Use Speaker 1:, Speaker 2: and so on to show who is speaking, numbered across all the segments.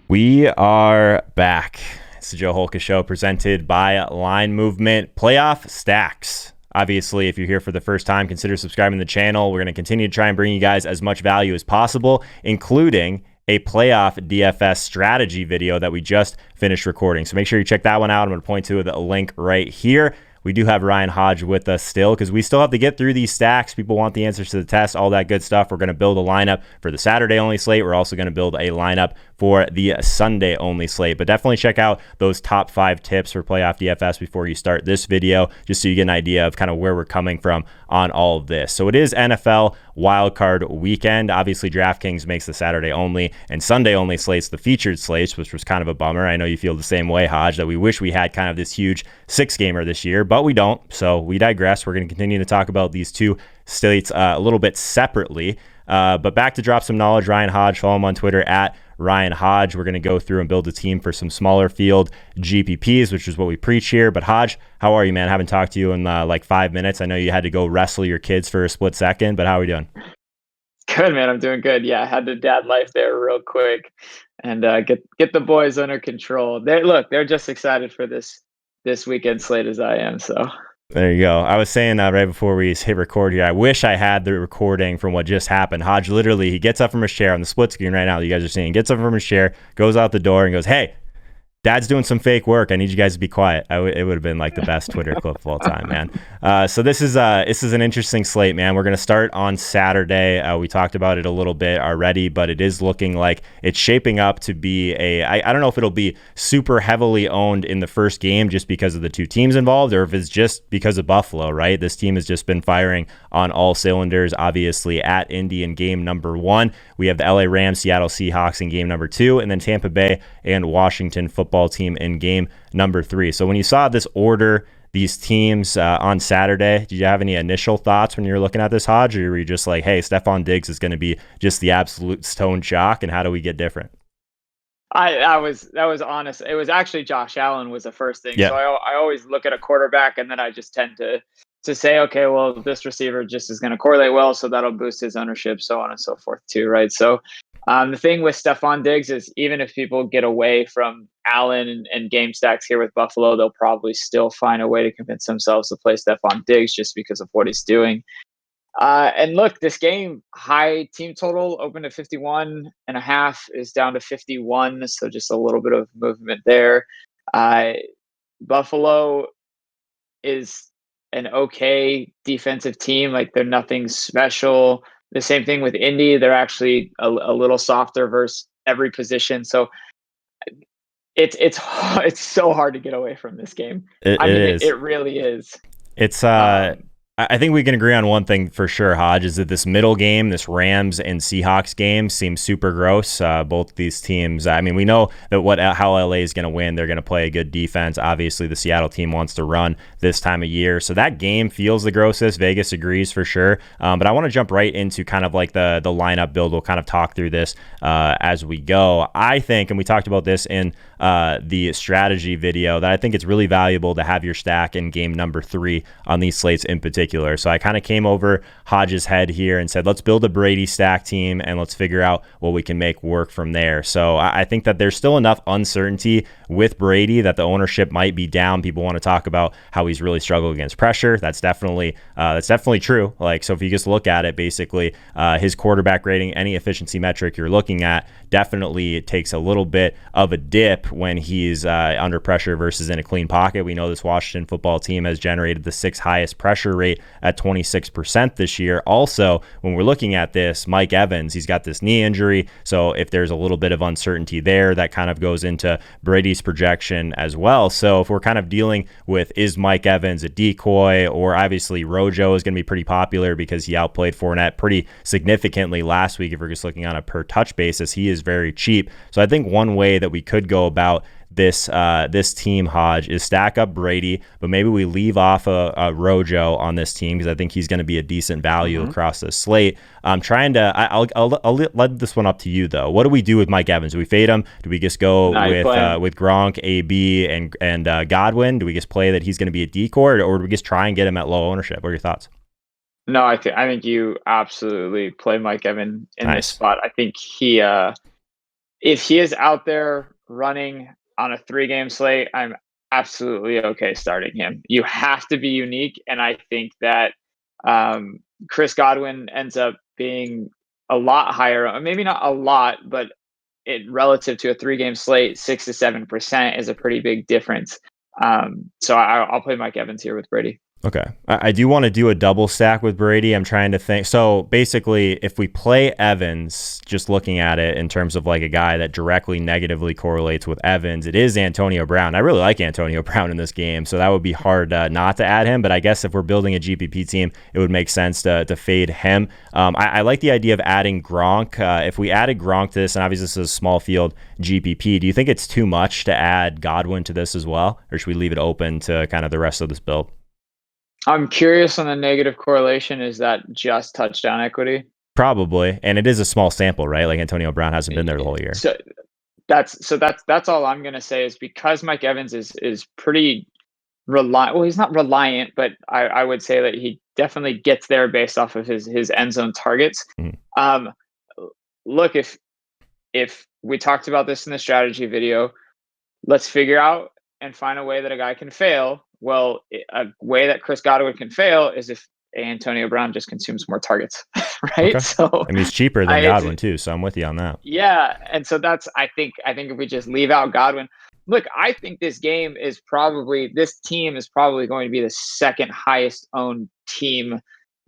Speaker 1: We are back. It's the Joe Holka Show presented by Line Movement Playoff Stacks. Obviously, if you're here for the first time, consider subscribing to the channel. We're going to continue to try and bring you guys as much value as possible, including a playoff DFS strategy video that we just finished recording. So make sure you check that one out. I'm going to point to the link right here. We do have Ryan Hodge with us still because we still have to get through these stacks. People want the answers to the test, all that good stuff. We're going to build a lineup for the Saturday only slate. We're also going to build a lineup for the Sunday only slate. But definitely check out those top 5 tips for playoff DFS before you start this video, just so you get an idea of kind of where we're coming from on all of this. So it is NFL wildcard weekend. Obviously, DraftKings makes the Saturday only and Sunday only slates the featured slates, which was kind of a bummer. I know you feel the same way, Hodge, that we wish we had kind of this huge 6-gamer this year, but we don't. So we digress. We're going to continue to talk about these two slates a little bit separately. But back to drop some knowledge. Ryan Hodge, follow him on Twitter at Ryan Hodge. We're going to go through and build a team for some smaller field GPPs, which is what we preach here. But Hodge, how are you, man? I haven't talked to you in like 5 minutes. I know you had to go wrestle your kids for a split second, but how are we doing?
Speaker 2: Good, man. I'm doing good. Yeah, I had the dad life there real quick and get the boys under control. They're just excited for this weekend slate as I am. So
Speaker 1: there you go. I was saying right before we hit record here, I wish I had the recording from what just happened. Hodge literally, he gets up from his chair on the split screen right now that you guys are seeing, gets up from his chair, goes out the door and goes, "Hey, Dad's doing some fake work. I need you guys to be quiet." It would have been like the best Twitter clip of all time, man. So this is an interesting slate, man. We're going to start on Saturday. We talked about it a little bit already, but it is looking like it's shaping up to be I don't know if it'll be super heavily owned in the first game just because of the two teams involved, or if it's just because of Buffalo, right? This team has just been firing on all cylinders, obviously at Indy in game number 1. We have the LA Rams, Seattle Seahawks in game number 2, and then Tampa Bay and Washington football team in game number 3. So when you saw this order, these teams on Saturday, did you have any initial thoughts when you were looking at this, Hodge, or were you just like, hey, Stephon Diggs is going to be just the absolute stone chalk, and how do we get different?
Speaker 2: that was honest. It was actually Josh Allen was the first thing.
Speaker 1: Yeah.
Speaker 2: So I always look at a quarterback and then I just tend to say, okay, well, this receiver just is going to correlate well, so that'll boost his ownership, so on and so forth too, right? So the thing with Stephon Diggs is even if people get away from Allen and game stacks here with Buffalo, they'll probably still find a way to convince themselves to play Stephon Diggs just because of what he's doing. And look, this game, high team total, opened at 51.5, is down to 51, so just a little bit of movement there. Buffalo is an okay defensive team. Like, they're nothing special. The same thing with Indy. They're actually a little softer versus every position. So it's so hard to get away from this game. It really is.
Speaker 1: It's I think we can agree on one thing for sure, Hodge, is that this middle game, this Rams and Seahawks game, seems super gross. Both these teams, I mean, we know that how LA is going to win. They're going to play a good defense. Obviously, the Seattle team wants to run this time of year. So that game feels the grossest. Vegas agrees for sure. But I want to jump right into kind of like the lineup build. We'll kind of talk through this as we go. I think, and we talked about this in the strategy video, that I think it's really valuable to have your stack in game number 3 on these slates in particular. So I kind of came over Hodge's head here and said, let's build a Brady stack team and let's figure out what we can make work from there. So I think that there's still enough uncertainty with Brady that the ownership might be down. People want to talk about how he's really struggled against pressure. That's definitely true. Like, so if you just look at it, basically his quarterback rating, any efficiency metric you're looking at, definitely it takes a little bit of a dip when he's under pressure versus in a clean pocket. We know this Washington football team has generated the 6th highest pressure rate at 26% this year. Also, when we're looking at this, Mike Evans, he's got this knee injury. So if there's a little bit of uncertainty there, that kind of goes into Brady's projection as well. So if we're kind of dealing with, is Mike Evans a decoy, or obviously Rojo is going to be pretty popular because he outplayed Fournette pretty significantly last week. If we're just looking on a per touch basis, he is very cheap. So I think one way that we could go about this team, Hodge, is stack up Brady, but maybe we leave off a Rojo on this team because I think he's going to be a decent value across the slate. I'm trying to. I'll let this one up to you though. What do we do with Mike Evans? Do we fade him? Do we just go with Gronk, AB, and Godwin? Do we just play that he's going to be a decoy, or do we just try and get him at low ownership? What are your thoughts?
Speaker 2: No, I think you absolutely play Mike Evans in this spot. I think he if he is out there running on a 3-game slate, I'm absolutely okay starting him. You have to be unique, and I think that Chris Godwin ends up being a lot higher. Maybe not a lot, but it relative to a 3-game slate, 6 to 7% is a pretty big difference. So I'll play Mike Evans here with Brady.
Speaker 1: Okay. I do want to do a double stack with Brady. I'm trying to think. So basically, if we play Evans, just looking at it in terms of like a guy that directly negatively correlates with Evans, it is Antonio Brown. I really like Antonio Brown in this game, so that would be hard not to add him. But I guess if we're building a GPP team, it would make sense to fade him. I like the idea of adding Gronk. If we added Gronk to this, and obviously this is a small field GPP, do you think it's too much to add Godwin to this as well? Or should we leave it open to kind of the rest of this build?
Speaker 2: I'm curious on the negative correlation. Is that just touchdown equity?
Speaker 1: Probably, and it is a small sample, right? Like Antonio Brown hasn't been there the whole year.
Speaker 2: So that's all I'm gonna say is because Mike Evans is pretty reliant. Well, he's not reliant, but I would say that he definitely gets there based off of his end zone targets. Mm-hmm. Look, if we talked about this in the strategy video, let's figure out and find a way that a guy can fail. Well, a way that Chris Godwin can fail is if Antonio Brown just consumes more targets, right?
Speaker 1: Okay.
Speaker 2: So
Speaker 1: I mean, he's cheaper than Godwin too, so I'm with you on that.
Speaker 2: Yeah, and so that's I think if we just leave out Godwin, look, I think this team is probably going to be the second highest owned team,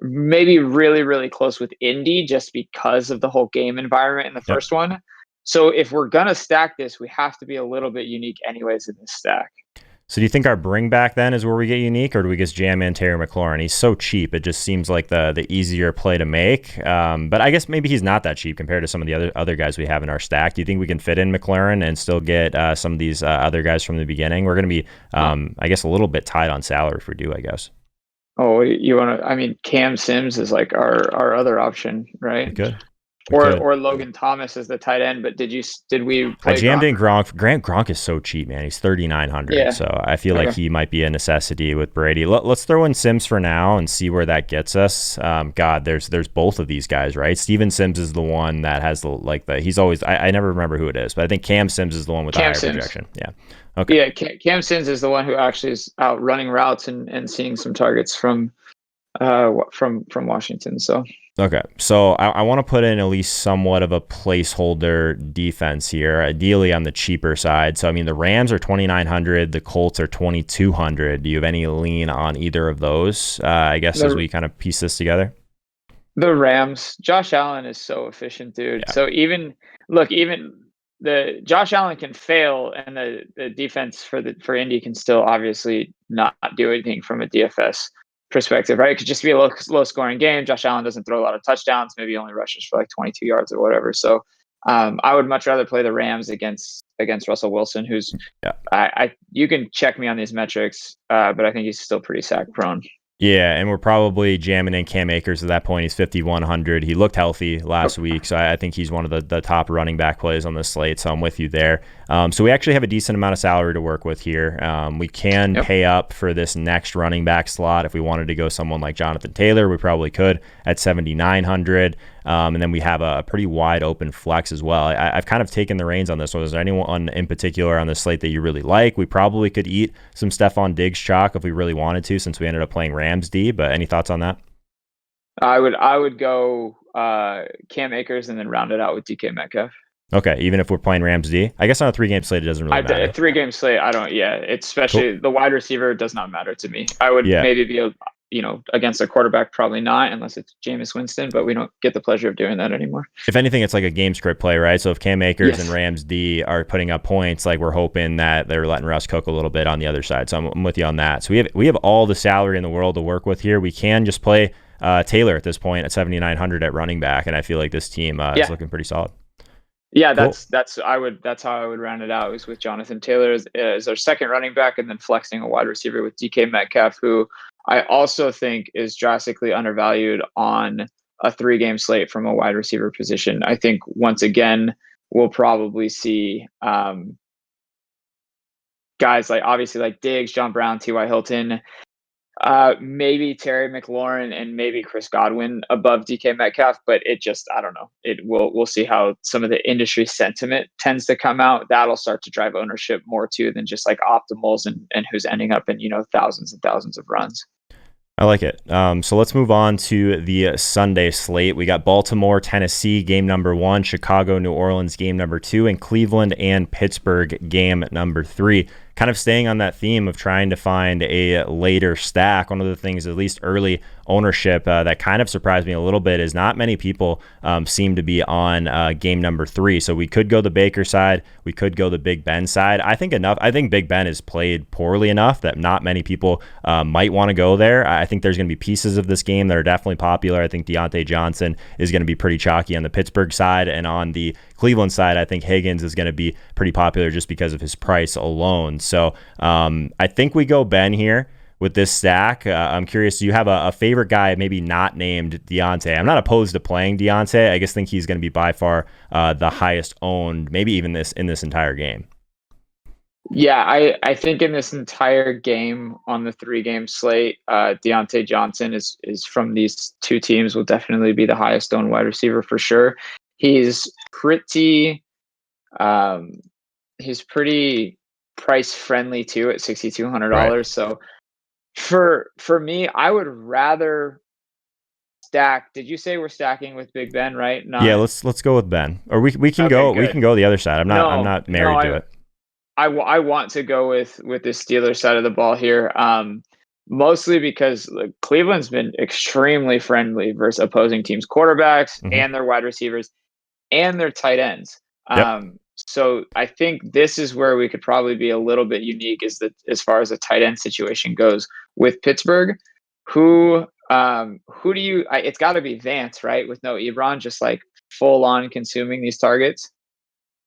Speaker 2: maybe really, really close with Indy, just because of the whole game environment in the first one. So if we're gonna stack this, we have to be a little bit unique anyways in this stack.
Speaker 1: So do you think our bring back then is where we get unique, or do we just jam in Terry McLaurin? He's so cheap, it just seems like the easier play to make. But I guess maybe he's not that cheap compared to some of the other guys we have in our stack. Do you think we can fit in McLaurin and still get some of these other guys from the beginning? We're going to be, I guess, a little bit tight on salary if we do, I guess.
Speaker 2: Oh, you want to? I mean, Cam Sims is like our other option, right?
Speaker 1: Good.
Speaker 2: Or Logan Thomas as the tight end, but did we play
Speaker 1: I jammed in Gronk. Gronk is so cheap, man. He's 3,900, yeah. So I feel like he might be a necessity with Brady. Let's throw in Sims for now and see where that gets us. God, there's both of these guys, right? Steven Sims is the one that has he's always I never remember who it is, but I think Cam Sims is the one with the higher projection. Yeah. Okay.
Speaker 2: Yeah, Cam Sims is the one who actually is out running routes and seeing some targets from Washington.
Speaker 1: Okay, so I want to put in at least somewhat of a placeholder defense here, ideally on the cheaper side. So, I mean, the Rams are 2,900, the Colts are 2,200. Do you have any lean on either of those, I guess, as we kind of piece this together?
Speaker 2: The Rams, Josh Allen is so efficient, dude. Yeah. So even the Josh Allen can fail, and the defense for Indy can still obviously not do anything from a DFS perspective, right? It could just be a low scoring game. Josh Allen doesn't throw a lot of touchdowns, maybe only rushes for like 22 yards or whatever. So I would much rather play the Rams against Russell Wilson, who's you can check me on these metrics, but I think he's still pretty sack prone.
Speaker 1: Yeah, and we're probably jamming in Cam Akers at that point. He's 5,100. He looked healthy last week, so I think he's one of the top running back plays on this slate, so I'm with you there. So we actually have a decent amount of salary to work with here. We can pay up for this next running back slot. If we wanted to go someone like Jonathan Taylor, we probably could at 7,900. And then we have a pretty wide open flex as well. I've kind of taken the reins on this one. Is there anyone in particular on the slate that you really like? We probably could eat some Stephon Diggs chalk if we really wanted to, since we ended up playing Rams D, but any thoughts on that?
Speaker 2: I would go Cam Akers and then round it out with DK Metcalf.
Speaker 1: Okay, even if we're playing Rams D? I guess on a 3-game slate, it doesn't really matter.
Speaker 2: A 3-game slate, I don't, especially the wide receiver does not matter to me. I would maybe be against a quarterback, probably not, unless it's Jameis Winston, but we don't get the pleasure of doing that anymore.
Speaker 1: If anything, it's like a game script play, right? So if Cam Akers and Rams D are putting up points, like we're hoping that they're letting Russ cook a little bit on the other side. So I'm with you on that. So we have all the salary in the world to work with here. We can just play Taylor at this point at 7,900 at running back, and I feel like this team is looking pretty solid.
Speaker 2: Yeah, cool. That's how I would round it out, is with Jonathan Taylor as our second running back, and then flexing a wide receiver with DK Metcalf, who I also think is drastically undervalued on a 3-game slate from a wide receiver position. I think once again we'll probably see guys like obviously like Diggs, John Brown, T.Y. Hilton. Maybe Terry McLaurin and maybe Chris Godwin above DK Metcalf, but I don't know. We'll see how some of the industry sentiment tends to come out. That'll start to drive ownership more too than just like optimals and who's ending up in, thousands and thousands of runs.
Speaker 1: I like it. So let's move on to the Sunday slate. We got Baltimore, Tennessee, game number 1, Chicago, New Orleans, game number 2, and Cleveland and Pittsburgh, game number 3. Kind of staying on that theme of trying to find a later stack. One of the things, at least early ownership, that kind of surprised me a little bit is not many people seem to be on game number 3. So we could go the Baker side. We could go the Big Ben side. I think Big Ben has played poorly enough that not many people might want to go there. I think there's going to be pieces of this game that are definitely popular. I think Deontay Johnson is going to be pretty chalky on the Pittsburgh side, and on the Cleveland side, I think Higgins is going to be pretty popular just because of his price alone. So I think we go Ben here with this stack. I'm curious, do you have a favorite guy, maybe not named Deontay? I'm not opposed to playing Deontay. I just think he's going to be by far the highest owned, maybe even in this entire game.
Speaker 2: Yeah, I think in this entire game on the 3-game slate, Deontay Johnson is from these two teams will definitely be the highest owned wide receiver for sure. He's pretty price friendly too at $6,200. Right. So for me, I would rather stack. Did you say we're stacking with Big Ben, right?
Speaker 1: Yeah, let's go with Ben, or we can go good. We can go the other side. I'm not married to it.
Speaker 2: I want to go with the Steelers side of the ball here, mostly because Cleveland's been extremely friendly versus opposing teams' quarterbacks and their wide receivers and their tight ends. Yep. So I think this is where we could probably be a little bit unique as far as the tight end situation goes with Pittsburgh. Who do you? It's got to be Vance, right? With no Ebron, just like full on consuming these targets.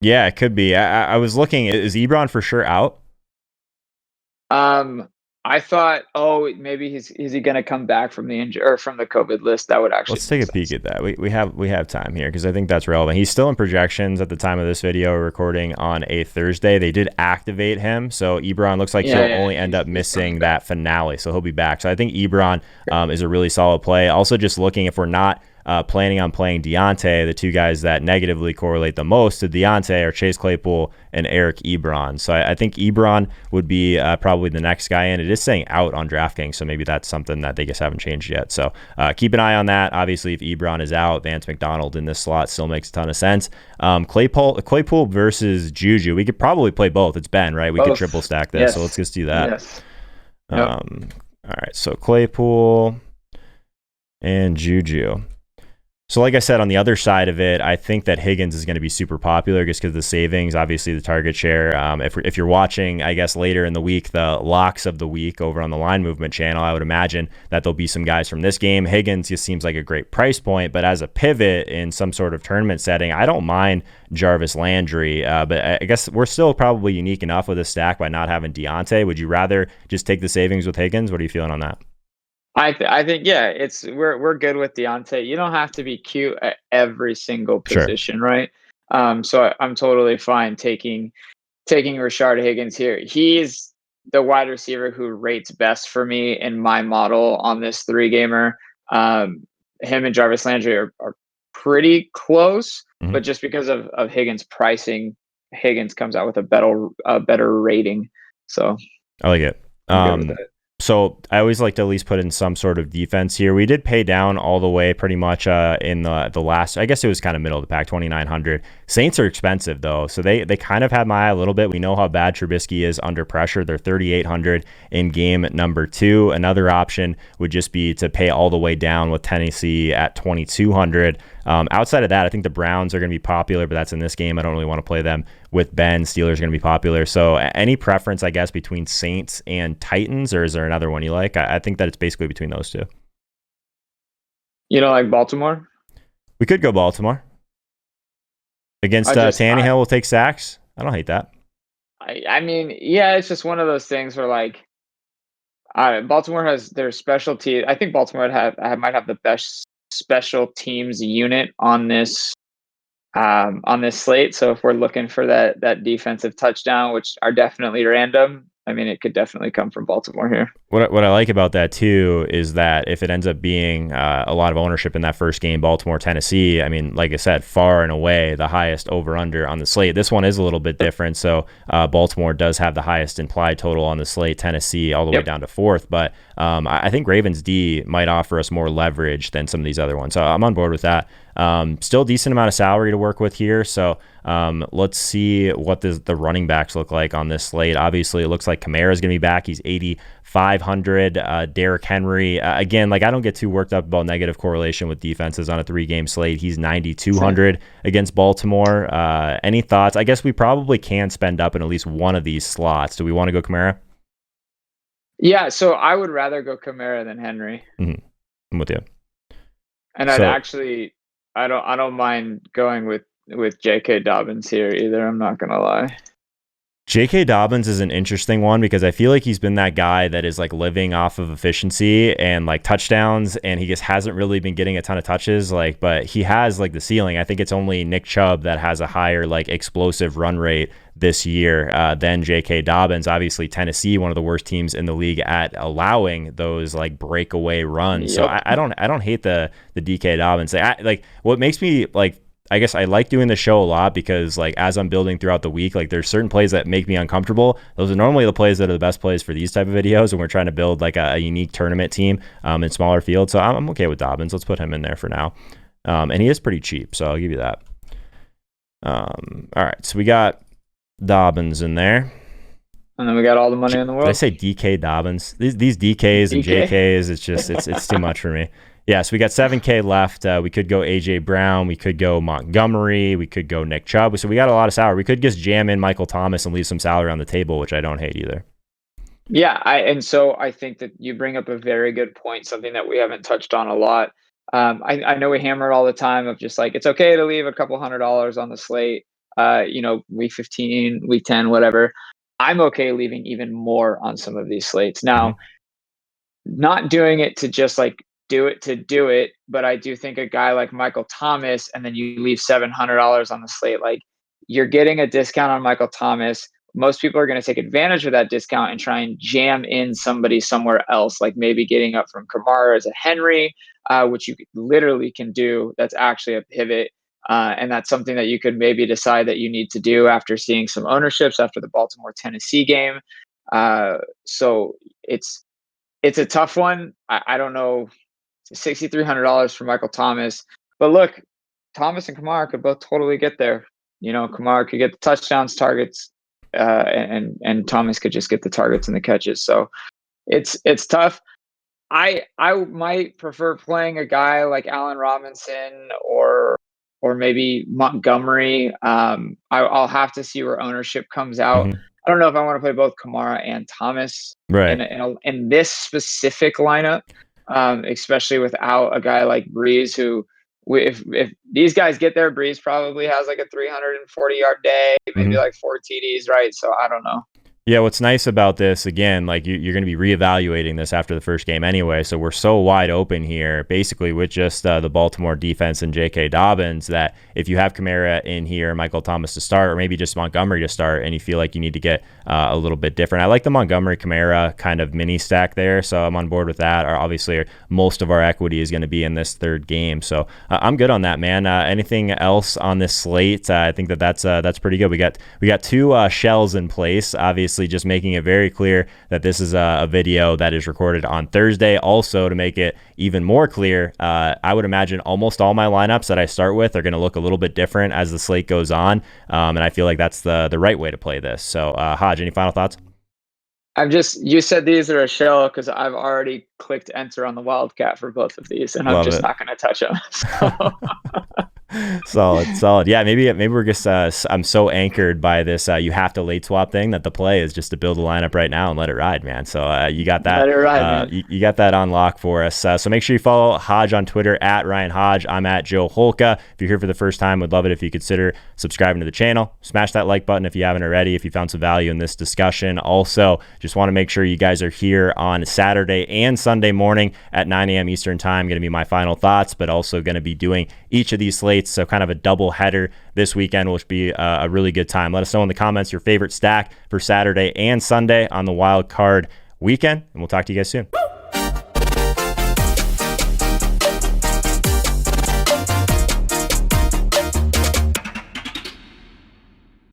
Speaker 1: Yeah, it could be. I was looking. Is Ebron for sure out?
Speaker 2: I thought, maybe is he going to come back from the injury or from the COVID list? That would actually.
Speaker 1: Let's take a peek at that. We have time here because I think that's relevant. He's still in projections at the time of this video. We're recording on a Thursday. They did activate him, so Ebron looks like he'll only end up missing that finale, so he'll be back. So I think Ebron is a really solid play. Also, just looking, if we're not planning on playing Deontay, the two guys that negatively correlate the most to Deontay are Chase Claypool and Eric Ebron. So I think Ebron would be probably the next guy in. It is saying out on DraftKings, so maybe that's something that they just haven't changed yet. So keep an eye on that. Obviously, if Ebron is out, Vance McDonald in this slot still makes a ton of sense. Claypool versus Juju. We could probably play both. It's Ben, right? We could triple stack this, so let's just do that.
Speaker 2: Yes.
Speaker 1: All right, so Claypool and Juju. So like I said, on the other side of it, I think that Higgins is going to be super popular just because of the savings, obviously the target share. If you're watching, I guess, later in the week, the locks of the week over on the Line Movement channel, I would imagine that there'll be some guys from this game. Higgins just seems like a great price point, but as a pivot in some sort of tournament setting, I don't mind Jarvis Landry. But I guess we're still probably unique enough with a stack by not having Deontay. Would you rather just take the savings with Higgins? What are you feeling on that?
Speaker 2: I think we're good with Deontay. You don't have to be cute at every single position, right? So I'm totally fine taking Rashard Higgins here. He's the wide receiver who rates best for me in my model on this 3-gamer. Him and Jarvis Landry are pretty close, but just because of Higgins' pricing, Higgins comes out with a better rating. So
Speaker 1: I like it. So I always like to at least put in some sort of defense here. We did pay down all the way pretty much in the last, I guess it was kind of middle of the pack, 2,900. Saints are expensive though, so they kind of had my eye a little bit. We know how bad Trubisky is under pressure. They're 3,800 in game number 2. Another option would just be to pay all the way down with Tennessee at 2,200. Outside of that, I think the Browns are going to be popular, but that's in this game. I don't really want to play them with Ben. Steelers are going to be popular. So any preference, I guess, between Saints and Titans, or is there another one you like? I think that it's basically between those two.
Speaker 2: You don't like Baltimore?
Speaker 1: We could go Baltimore. Against Tannehill, we'll take sacks. I don't hate that.
Speaker 2: I mean, yeah, it's just one of those things where, like, Baltimore has their specialty. I think Baltimore might have the best special teams unit on this slate. So if we're looking for that defensive touchdown, which are definitely random, I mean, it could definitely come from Baltimore here.
Speaker 1: What I like about that too is that if it ends up being a lot of ownership in that first game, Baltimore, Tennessee, I mean, like I said, far and away the highest over under on the slate. This one is a little bit different. So Baltimore does have the highest implied total on the slate, Tennessee all the way down to fourth. But I think Ravens D might offer us more leverage than some of these other ones. So I'm on board with that. Still decent amount of salary to work with here. So let's see what the running backs look like on this slate. Obviously, it looks like Kamara is going to be back. He's 8,500. Derrick Henry, again, like I don't get too worked up about negative correlation with defenses on a 3-game slate. He's 9,200 against Baltimore. Any thoughts? I guess we probably can spend up in at least one of these slots. Do we want to go Kamara?
Speaker 2: Yeah, so I would rather go Kamara than Henry.
Speaker 1: Mm-hmm. I'm with you.
Speaker 2: And I'd actually, I don't mind going with J.K. Dobbins here either. I'm not gonna lie.
Speaker 1: J.K. Dobbins is an interesting one because I feel like he's been that guy that is like living off of efficiency and like touchdowns, and he just hasn't really been getting a ton of touches. Like, but he has like the ceiling. I think it's only Nick Chubb that has a higher like explosive run rate this year than J.K. Dobbins. Obviously, Tennessee, one of the worst teams in the league at allowing those like breakaway runs. So I don't hate the DK Dobbins. Like what makes me like. I guess I like doing the show a lot because like as I'm building throughout the week, like there's certain plays that make me uncomfortable. Those are normally the plays that are the best plays for these type of videos, and we're trying to build like a unique tournament team in smaller fields. So I'm okay with Dobbins. Let's put him in there for now. And he is pretty cheap, so I'll give you that. All right, so we got Dobbins in there.
Speaker 2: And then we got all the money in the world.
Speaker 1: Did I say DK Dobbins? These DKs and JKs, it's just it's too much for me. Yeah, so we got 7K left. We could go A.J. Brown. We could go Montgomery. We could go Nick Chubb. So we got a lot of salary. We could just jam in Michael Thomas and leave some salary on the table, which I don't hate either.
Speaker 2: Yeah, and so I think that you bring up a very good point, something that we haven't touched on a lot. I know we hammer it all the time of just like, it's okay to leave a couple $100 on the slate, week 15, week 10, whatever. I'm okay leaving even more on some of these slates. Now, not doing it to just like, do it, but I do think a guy like Michael Thomas, and then you leave $700 on the slate, like you're getting a discount on Michael Thomas. Most people are going to take advantage of that discount and try and jam in somebody somewhere else, like maybe getting up from Kamara as a Henry, which you literally can do. That's actually a pivot, and that's something that you could maybe decide that you need to do after seeing some ownerships after the Baltimore Tennessee game. So it's a tough one. I don't know. $6,300 for Michael Thomas. But look, Thomas and Kamara could both totally get there. Kamara could get the touchdowns, targets, and Thomas could just get the targets and the catches. So it's tough. I might prefer playing a guy like Allen Robinson or maybe Montgomery. I'll have to see where ownership comes out. I don't know if I want to play both Kamara and Thomas in this specific lineup. Especially without a guy like Breeze, who if these guys get there, Breeze probably has like a 340-yard day, maybe like 4 TDs, right? So I don't know.
Speaker 1: Yeah, what's nice about this, again, like you're going to be reevaluating this after the first game anyway, so we're so wide open here, basically with just the Baltimore defense and J.K. Dobbins, that if you have Kamara in here, Michael Thomas to start, or maybe just Montgomery to start, and you feel like you need to get a little bit different. I like the Montgomery-Kamara kind of mini stack there, so I'm on board with that. Obviously, most of our equity is going to be in this third game, so I'm good on that, man. Anything else on this slate? I think that's pretty good. We got 2 shells in place, obviously, just making it very clear that this is a video that is recorded on Thursday. Also, to make it even more clear, I would imagine almost all my lineups that I start with are going to look a little bit different as the slate goes on, and I feel like that's the right way to play this. So, Hodge, any final thoughts?
Speaker 2: You said these are a shell because I've already clicked enter on the Wildcat for both of these, and I'm just not going to touch them. So.
Speaker 1: Solid. Yeah, maybe we're just I'm so anchored by this you have to late swap thing that the play is just to build a lineup right now and let it ride, man. So you got that.
Speaker 2: Let it ride, man.
Speaker 1: You got that on lock for us. So make sure you follow Hodge on Twitter at Ryan Hodge. I'm at Joe Holka. If you're here for the first time, would love it if you consider subscribing to the channel. Smash that like button if you haven't already, if you found some value in this discussion. Also, just want to make sure you guys are here on Saturday and Sunday morning at 9 a.m. Eastern time. Going to be my final thoughts, but also going to be doing each of these slates slates, so kind of a double header this weekend, which will be a really good time. Let us know in the comments your favorite stack for Saturday and Sunday on the wild card weekend, and we'll talk to you guys soon.